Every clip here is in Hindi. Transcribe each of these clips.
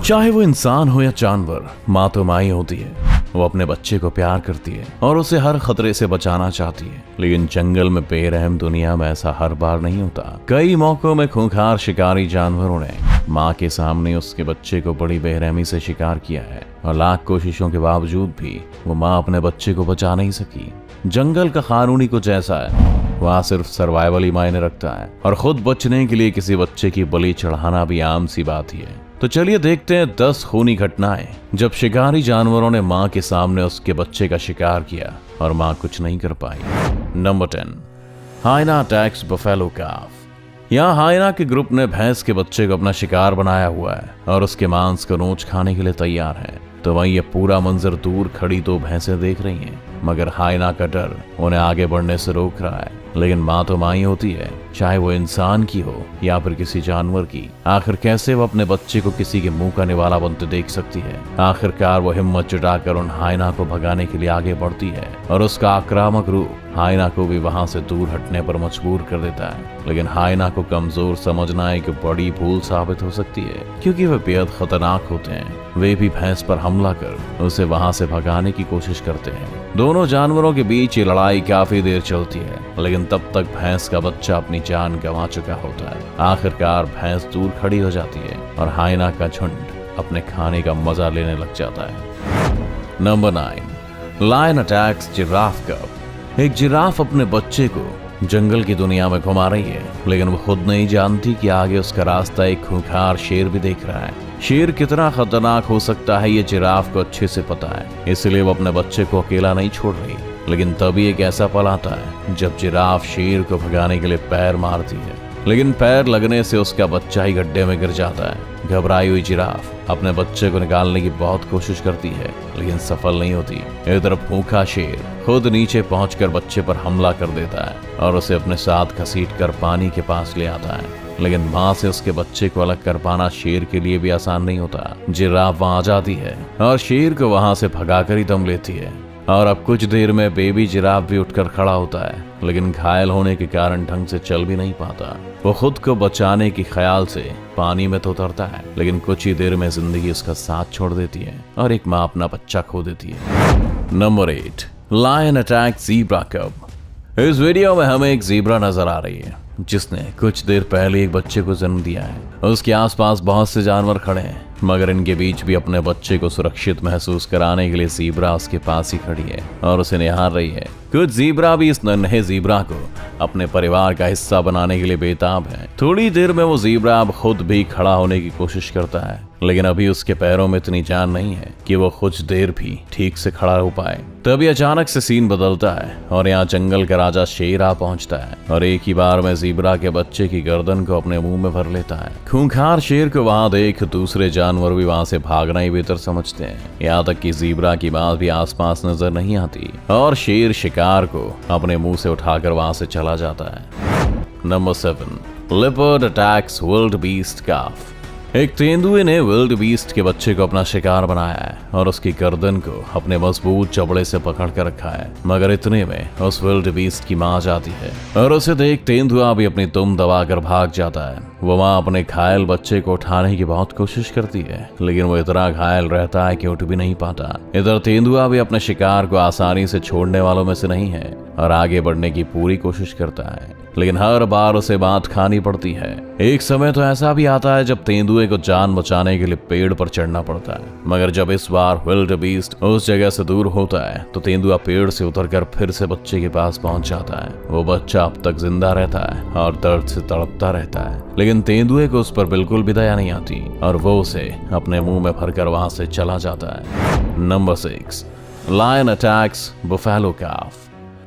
चाहे वो इंसान हो या जानवर, माँ तो माँ ही होती है। वो अपने बच्चे को प्यार करती है और उसे हर खतरे से बचाना चाहती है। लेकिन जंगल में बेरहम दुनिया में ऐसा हर बार नहीं होता। कई मौकों में खूंखार शिकारी जानवरों ने माँ के सामने उसके बच्चे को बड़ी बेरहमी से शिकार किया है और लाख कोशिशों के बावजूद भी वो माँ अपने बच्चे को बचा नहीं सकी। जंगल का कानूनी कुछ ऐसा है, वहाँ सिर्फ सर्वाइवल ही मायने रखता है और खुद बचने के लिए किसी बच्चे की बलि चढ़ाना भी आम सी बात ही है। तो चलिए देखते हैं 10 खूनी घटनाएं जब शिकारी जानवरों ने माँ के सामने उसके बच्चे का शिकार किया और माँ कुछ नहीं कर पाई। नंबर 10, हाइना अटैक्स बफेलो काफ। यहाँ हाइना के ग्रुप ने भैंस के बच्चे को अपना शिकार बनाया हुआ है और उसके मांस को नोच खाने के लिए तैयार है। तो वहीं ये पूरा मंजर दूर खड़ी 2 भैंसें देख रही हैं, मगर हाइना का डर उन्हें आगे बढ़ने से रोक रहा है। लेकिन माँ तो माँ ही होती है, चाहे वो इंसान की हो या फिर किसी जानवर की। आखिर कैसे वो अपने बच्चे को किसी के मुंह का निवाला बनते देख सकती है। आखिरकार वो हिम्मत जुटाकर उन हाइना को भगाने के लिए आगे बढ़ती है और उसका आक्रामक रूप हाइना को भी वहां से दूर हटने पर मजबूर कर देता है। लेकिन हाइना को कमजोर समझना एक बड़ी भूल साबित हो सकती है, क्योंकि वे बेहद खतरनाक होते हैं। वे भी भैंस पर हमला कर उसे वहां से भगाने की कोशिश करते हैं। दोनों जानवरों के बीच ये लड़ाई काफी देर चलती है, लेकिन तब तक भैंस का बच्चा अपनी जान गंवा चुका होता है। आखिरकार भैंस दूर खड़ी हो जाती है और हाइना का झुंड अपने खाने का मजा लेने लग जाता है। नंबर 9, लायन अटैक्स जिराफ कब। एक जिराफ अपने बच्चे को जंगल की दुनिया में घुमा रही है, लेकिन वो खुद नहीं जानती कि आगे उसका रास्ता एक खूंखार शेर भी देख रहा है। शेर कितना खतरनाक हो सकता है ये जिराफ को अच्छे से पता है, इसलिए वो अपने बच्चे को अकेला नहीं छोड़ रही। लेकिन तभी एक ऐसा पल आता है जब जिराफ शेर को भगाने के लिए पैर मारती है, लेकिन पैर लगने से उसका बच्चा ही गड्ढे में गिर जाता है। घबराई हुई जिराफ अपने बच्चे को निकालने की बहुत कोशिश करती है, लेकिन सफल नहीं होती। एक तरफ भूखा शेर खुद नीचे पहुंचकर बच्चे पर हमला कर देता है और उसे अपने साथ घसीटकर पानी के पास ले आता है। लेकिन माँ से उसके बच्चे को अलग कर पाना शेर के लिए भी आसान नहीं होता। जिराफ वहां आ जाती है और शेर को वहां से भगाकर ही दम लेती है और अब कुछ देर में बेबी जिराफ भी उठकर खड़ा होता है, लेकिन घायल होने के कारण ढंग से चल भी नहीं पाता। वो खुद को बचाने के ख्याल से पानी में तो उतरता है, लेकिन कुछ ही देर में जिंदगी उसका साथ छोड़ देती है और एक माँ अपना बच्चा खो देती है। नंबर 8, लायन अटैक ज़ीब्रा कब। इस वीडियो में हमें एक ज़ीब्रा नजर आ रही है जिसने कुछ देर पहले एक बच्चे को जन्म दिया है। उसके आसपास बहुत से जानवर खड़े हैं, मगर इनके बीच भी अपने बच्चे को सुरक्षित महसूस कराने के लिए ज़ीब्रा उसके पास ही खड़ी है और उसे निहार रही है। कुछ ज़ीब्रा भी इस नन्हे ज़ीब्रा को अपने परिवार का हिस्सा बनाने के लिए बेताब है। थोड़ी देर में वो ज़ीब्रा अब खुद भी खड़ा होने की कोशिश करता है, लेकिन अभी उसके पैरों में इतनी जान नहीं है कि वो कुछ देर भी ठीक से खड़ा हो पाए। तभी अचानक से सीन बदलता है और यहाँ जंगल का राजा शेर आ पहुंचता है और एक ही बार में ज़ीब्रा के बच्चे की गर्दन को अपने मुंह में भर लेता है। खूंखार शेर को वहां देख दूसरे जानवर भी वहां से भागना ही बेहतर समझते हैं। यहाँ तक कि ज़ीब्रा की बात भी आसपास नजर नहीं आती और शेर शिकार को अपने मुंह से उठाकर वहां से चला जाता है। Number 7, leopard attacks wildebeest calf. एक तेंदुए ने विल्ड बीस्ट के बच्चे को अपना शिकार बनाया है और उसकी गर्दन को अपने मजबूत चबड़े से पकड़ कर रखा है, मगर इतने में उस विल्ड बीस्ट की माँ जाती है और उसे देख तेंदुआ भी अपनी दुम दबाकर भाग जाता है। वो माँ अपने घायल बच्चे को उठाने की बहुत कोशिश करती है, लेकिन वो इतना घायल रहता है कि उठ भी नहीं पाता। इधर तेंदुआ भी अपने शिकार को आसानी से छोड़ने वालों में से नहीं है और आगे बढ़ने की पूरी कोशिश करता है, लेकिन हर बार उसे बात खानी पड़ती है। एक समय तो ऐसा भी आता है जब तेंदुए को जान बचाने के लिए पेड़ पर चढ़ना पड़ता है, मगर जब इस बार विल्ड बीस्ट उस जगह से दूर होता है तो तेंदुआ पेड़ से उतरकर फिर से बच्चे के पास पहुंच जाता है। वो बच्चा अब तक जिंदा रहता है और दर्द से तड़पता रहता है, लेकिन तेंदुए को उस पर बिल्कुल भी दया नहीं आती और वो उसे अपने मुंह में भरकर वहां से चला जाता है। नंबर 6, लायन अटैक्स बफेलो काफ।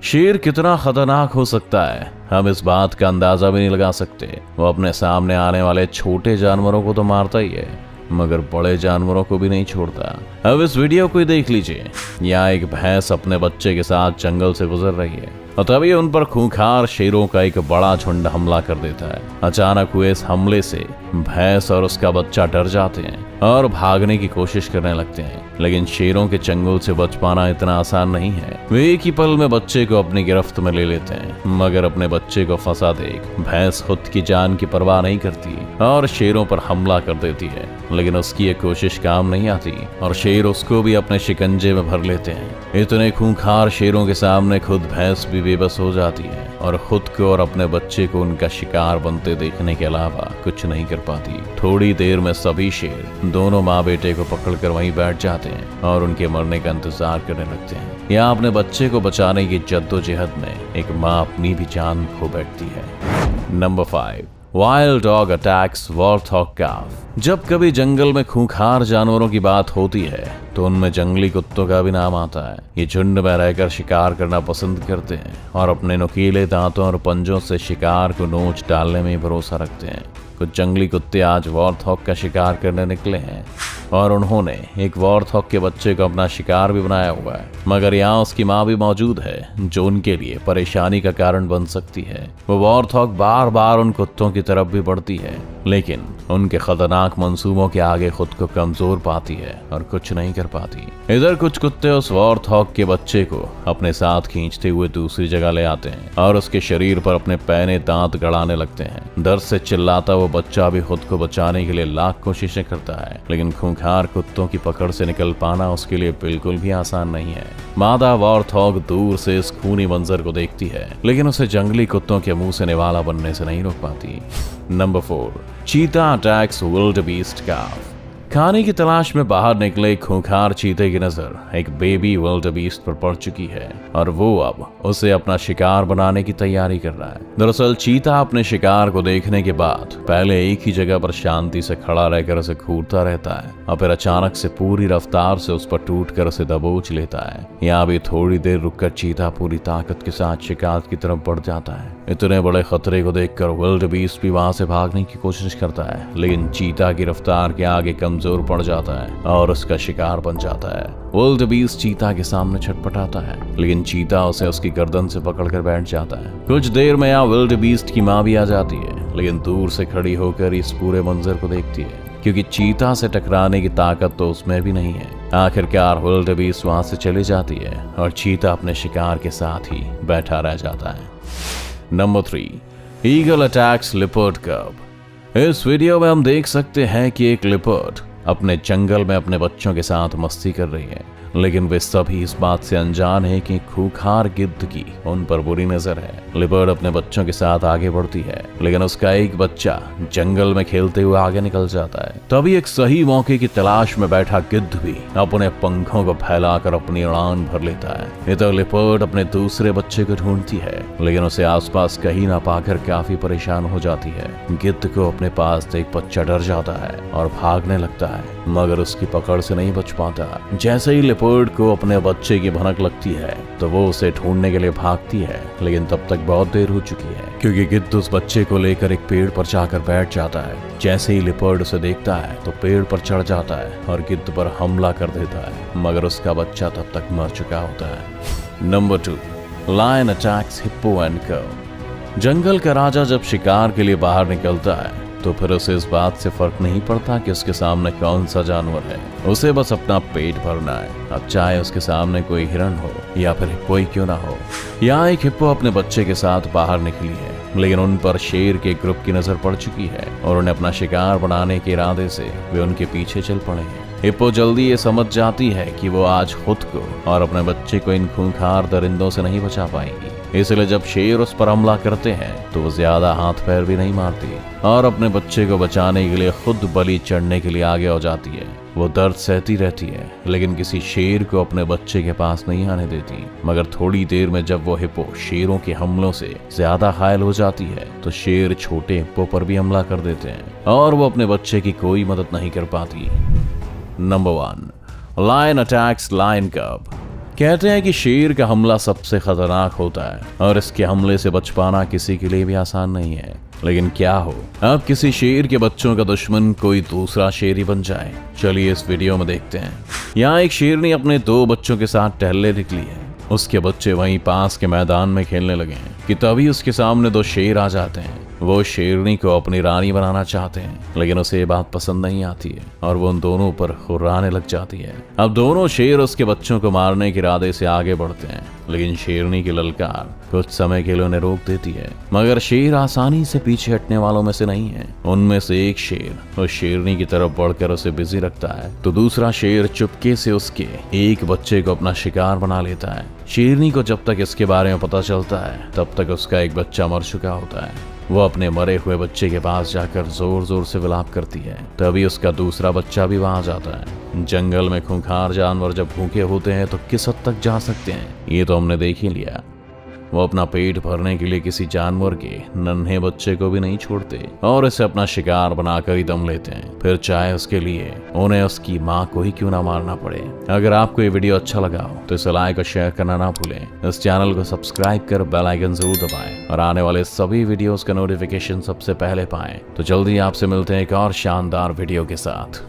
शेर कितना खतरनाक हो सकता है हम इस बात का अंदाजा भी नहीं लगा सकते। वो अपने सामने आने वाले छोटे जानवरों को तो मारता ही है, मगर बड़े जानवरों को भी नहीं छोड़ता। अब इस वीडियो को ही देख लीजिए। यहाँ एक भैंस अपने बच्चे के साथ जंगल से गुजर रही है और तभी उन पर खूंखार शेरों का एक बड़ा झुंड हमला कर देता है। अचानक हुए इस हमले से भैंस और उसका बच्चा डर जाते हैं और भागने की कोशिश करने लगते हैं, लेकिन शेरों के चंगुल से बच पाना इतना आसान नहीं है। वे एक ही पल में बच्चे को अपनी गिरफ्त में ले लेते हैं, मगर अपने बच्चे को फंसा देख भैंस खुद की जान की परवाह नहीं करती और शेरों पर हमला कर देती है। लेकिन उसकी ये कोशिश काम नहीं आती और शेर उसको भी अपने शिकंजे में भर लेते हैं। इतने खूंखार शेरों के सामने खुद भैंस भी बेबस हो जाती है और खुद को और अपने बच्चे को उनका शिकार बनते देखने के अलावा कुछ नहीं कर पाती। थोड़ी देर में सभी शेर दोनों माँ बेटे को पकड़कर वहीं बैठ जाते हैं और उनके मरने का इंतजार करने लगते हैं। यहाँ अपने बच्चे को बचाने की जद्दोजहद में एक माँ अपनी भी जान खो बैठती है। Number 5, wild dog attacks warthog calf. जब कभी जंगल में खूंखार जानवरों की बात होती है तो उनमें जंगली कुत्तों का भी नाम आता है। ये झुंड में रहकर शिकार करना पसंद करते हैं और अपने नुकीले दांतों और पंजों से शिकार को नोच डालने में भरोसा रखते हैं। कुछ जंगली कुत्ते आज वॉर्थॉग का शिकार करने निकले हैं और उन्होंने एक वॉर्थॉग के बच्चे को अपना शिकार भी बनाया हुआ है, मगर यहाँ उसकी माँ भी मौजूद है जो उनके लिए परेशानी का कारण बन सकती है। वो वॉर्थॉग बार बार उन कुत्तों की तरफ भी बढ़ती है, लेकिन उनके खतरनाक मंसूबों के आगे खुद को कमजोर पाती है और कुछ नहीं कर पाती। इधर कुछ कुत्ते उस वॉर्थॉग के बच्चे को अपने साथ खींचते हुए दूसरी जगह ले आते हैं और उसके शरीर पर अपने पैने दांत गड़ाने लगते हैं। दर्द से चिल्लाता वो बच्चा भी खुद को बचाने के लिए लाख कोशिशें करता है, लेकिन खूंखार कुत्तों की पकड़ से निकल पाना उसके लिए बिल्कुल भी आसान नहीं है। मादा वॉर्थॉग दूर से इस खूनी मंजर को देखती है, लेकिन उसे जंगली कुत्तों के मुंह से निवाला बनने से नहीं रोक पाती। नंबर 4, चीता अटैक्स विल्डबीस्ट काफ। खाने की तलाश में बाहर निकले एक खूंखार चीते की नजर एक बेबी विल्डबीस्ट पर पड़ चुकी है और वो अब उसे अपना शिकार बनाने की तैयारी कर रहा है। दरअसल चीता अपने शिकार को देखने के बाद पहले एक ही जगह पर शांति से खड़ा रहकर उसे घूरता रहता है और फिर अचानक से पूरी रफ्तार से उस पर टूटकर उसे दबोच लेता है। यहाँ भी थोड़ी देर रुककर चीता पूरी ताकत के साथ शिकार की तरफ बढ़ जाता है। इतने बड़े खतरे को देखकर विल्डबीस्ट भी वहां से भागने की कोशिश करता है, लेकिन चीता की रफ्तार के आगे कमजोर पड़ जाता है और उसका शिकार बन जाता है। विल्डबीस्ट चीता के सामने छटपटाता है, लेकिन चीता उसे उसकी गर्दन से पकड़कर बैठ जाता है। कुछ देर में यहाँ विल्डबीस्ट की माँ भी आ जाती है, लेकिन दूर से खड़ी होकर इस पूरे मंजर को देखती है, क्योंकि चीता से टकराने की ताकत तो उसमें भी नहीं है। आखिरकार विल्डबीस्ट वहां से चली जाती है और चीता अपने शिकार के साथ ही बैठा रह जाता है। नंबर 3, ईगल अटैक्स लिपर्ड कब। इस वीडियो में हम देख सकते हैं कि एक लिपर्ड अपने जंगल में अपने बच्चों के साथ मस्ती कर रही है, लेकिन वे सभी इस बात से अनजान है कि खूंखार गिद्ध की उन पर बुरी नजर है। लिपर्ड अपने बच्चों के साथ आगे बढ़ती है, लेकिन उसका एक बच्चा जंगल में खेलते हुए आगे निकल जाता है। तभी एक सही मौके की तलाश में बैठा गिद्ध भी अपने पंखों को फैलाकर अपनी उड़ान भर लेता है। इधर लिपर्ड अपने दूसरे बच्चे को ढूंढती है, लेकिन उसे आसपास कहीं ना पाकर काफी परेशान हो जाती है। गिद्ध को अपने पास देख बच्चा डर जाता है और भागने लगता है, मगर उसकी पकड़ से नहीं बच पाता। जैसे ही लिपर्ड को अपने बच्चे की भनक लगती है तो वो उसे ढूंढने के लिए भागती है, लेकिन तब तक बहुत देर हो चुकी है, क्योंकि गिद्ध उस बच्चे को लेकर एक पेड़ पर जाकर बैठ जाता है। जैसे ही लिपर्ड उसे देखता है तो पेड़ पर चढ़ जाता है और गिद्ध पर हमला कर देता है, मगर उसका बच्चा तब तक मर चुका होता है। Number 2, lion attacks hippo and calf. जंगल का राजा जब शिकार के लिए बाहर निकलता है तो फिर उसे इस बात से फर्क नहीं पड़ता कि उसके सामने कौन सा जानवर है, उसे बस अपना पेट भरना है। अब चाहे उसके सामने कोई हिरण हो या फिर कोई क्यों ना हो। यहाँ एक हिप्पो अपने बच्चे के साथ बाहर निकली है, लेकिन उन पर शेर के ग्रुप की नजर पड़ चुकी है और उन्हें अपना शिकार बनाने के इरादे से वे उनके पीछे चल पड़े हैं। हिप्पो जल्दी ये समझ जाती है कि वो आज खुद को और अपने बच्चे को इन खूंखार दरिंदों से नहीं बचा पाएंगी, इसलिए जब शेर उस पर हमला करते हैं तो वो ज्यादा हाथ पैर भी नहीं मारती और अपने बच्चे को बचाने के लिए खुद बलि चढ़ने के लिए आगे हो जाती है। वो दर्द सहती रहती है, लेकिन किसी शेर को अपने बच्चे के पास नहीं आने देती। मगर थोड़ी देर में जब वो हिप्पो शेरों के हमलों से ज्यादा घायल हो जाती है तो शेर छोटे हिप्पो पर भी हमला कर देते हैं और वो अपने बच्चे की कोई मदद नहीं कर पाती। नंबर 1, लायन अटैक्स लायन कब। कहते हैं कि शेर का हमला सबसे खतरनाक होता है और इसके हमले से बच पाना किसी के लिए भी आसान नहीं है, लेकिन क्या हो अब किसी शेर के बच्चों का दुश्मन कोई दूसरा शेर ही बन जाए। चलिए इस वीडियो में देखते हैं। यहाँ एक शेरनी अपने 2 बच्चों के साथ टहलने निकली है। उसके बच्चे वहीं पास के मैदान में खेलने लगे हैं कि तभी उसके सामने 2 शेर आ जाते हैं। वो शेरनी को अपनी रानी बनाना चाहते हैं, लेकिन उसे ये बात पसंद नहीं आती है और वो उन दोनों पर हुर्राने लग जाती है। अब दोनों शेर उसके बच्चों को मारने के इरादे से आगे बढ़ते हैं, लेकिन शेरनी की ललकार कुछ समय के लिए उन्हें रोक देती है। मगर शेर आसानी से पीछे हटने वालों में से नहीं है। उनमें से एक शेर उस शेरनी की तरफ बढ़कर उसे बिजी रखता है, तो दूसरा शेर चुपके से उसके एक बच्चे को अपना शिकार बना लेता है। शेरनी को जब तक इसके बारे में पता चलता है, तब तक उसका एक बच्चा मर चुका होता है। वो अपने मरे हुए बच्चे के पास जाकर जोर जोर से विलाप करती है। तभी उसका दूसरा बच्चा भी वहां जाता है। जंगल में खूंखार जानवर जब भूखे होते हैं तो किस हद तक जा सकते हैं, ये तो हमने देख ही लिया। वो अपना पेट भरने के लिए किसी जानवर के नन्हे बच्चे को भी नहीं छोड़ते और इसे अपना शिकार बनाकर ही दम लेते हैं, फिर चाहे उसके लिए उन्हें उसकी माँ को ही क्यों ना मारना पड़े। अगर आपको ये वीडियो अच्छा लगा हो तो इसे लाइक और शेयर करना ना भूलें। इस चैनल को सब्सक्राइब कर बेल आइकन जरूर दबाएं और आने वाले सभी वीडियोस का नोटिफिकेशन सबसे पहले पाएं। तो जल्दी आपसे मिलते हैं एक और शानदार वीडियो के साथ।